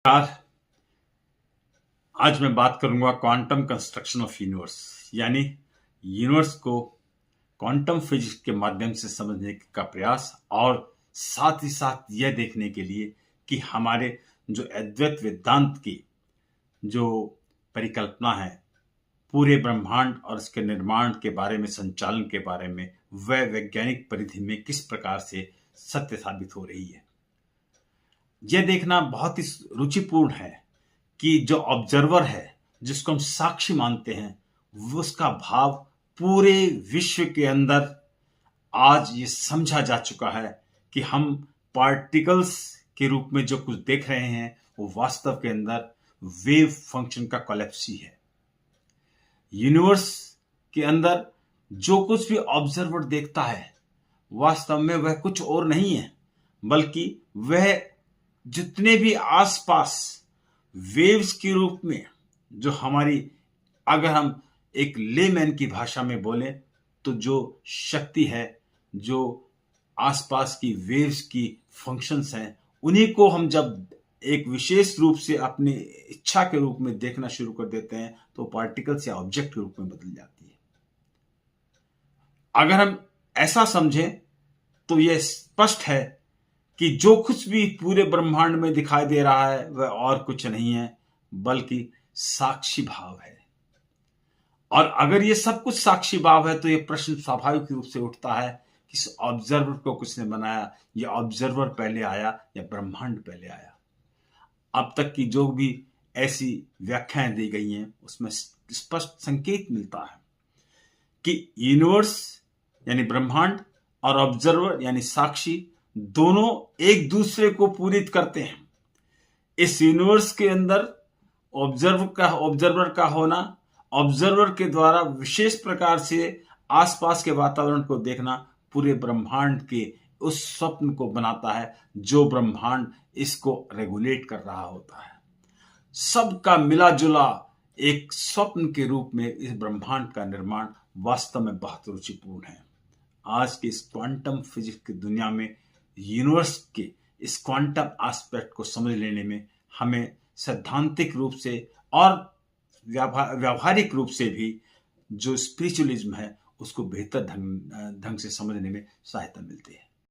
नमस्कार। आज मैं बात करूंगा क्वांटम कंस्ट्रक्शन ऑफ यूनिवर्स, यानी यूनिवर्स को क्वांटम फिजिक्स के माध्यम से समझने का प्रयास, और साथ ही साथ यह देखने के लिए कि हमारे जो अद्वैत वेदांत की जो परिकल्पना है पूरे ब्रह्मांड और इसके निर्माण के बारे में, संचालन के बारे में, वह वैज्ञानिक परिधि में किस प्रकार से सत्य साबित हो रही है। यह देखना बहुत ही रुचिपूर्ण है कि जो ऑब्जर्वर है, जिसको हम साक्षी मानते हैं, वो उसका भाव पूरे विश्व के अंदर आज ये समझा जा चुका है कि हम पार्टिकल्स के रूप में जो कुछ देख रहे हैं वो वास्तव के अंदर वेव फंक्शन का कोलैप्स ही है। यूनिवर्स के अंदर जो कुछ भी ऑब्जर्वर देखता है वास्तव में वह कुछ और नहीं है, बल्कि वह जितने भी आसपास वेव्स के रूप में जो हमारी, अगर हम एक लेमैन की भाषा में बोलें तो जो शक्ति है, जो आसपास की वेव्स की फंक्शंस हैं, उन्हीं को हम जब एक विशेष रूप से अपनी इच्छा के रूप में देखना शुरू कर देते हैं तो पार्टिकल्स या ऑब्जेक्ट के रूप में बदल जाती है। अगर हम ऐसा समझें तो यह स्पष्ट है कि जो कुछ भी पूरे ब्रह्मांड में दिखाई दे रहा है वह और कुछ नहीं है बल्कि साक्षी भाव है। और अगर ये सब कुछ साक्षी भाव है तो ये प्रश्न स्वाभाविक रूप से उठता है कि इस ऑब्जर्वर को किसने बनाया, ये ऑब्जर्वर पहले आया या ब्रह्मांड पहले आया। अब तक की जो भी ऐसी व्याख्याएं दी गई हैं उसमें स्पष्ट संकेत मिलता है कि यूनिवर्स यानी ब्रह्मांड और ऑब्जर्वर यानी साक्षी दोनों एक दूसरे को पूरित करते हैं। इस यूनिवर्स के अंदर ऑब्जर्वर का होना, ऑब्जर्वर के द्वारा विशेष प्रकार से आसपास के वातावरण को देखना पूरे ब्रह्मांड के उस स्वप्न को बनाता है जो ब्रह्मांड इसको रेगुलेट कर रहा होता है। सबका मिला जुला एक स्वप्न के रूप में इस ब्रह्मांड का निर्माण वास्तव में बहुत रुचिपूर्ण है। आज के इस क्वांटम फिजिक्स की दुनिया में यूनिवर्स के इस क्वांटम एस्पेक्ट को समझ लेने में हमें सैद्धांतिक रूप से और व्यावहारिक रूप से भी जो स्पिरिचुअलिज्म है उसको बेहतर ढंग से समझने में सहायता मिलती है।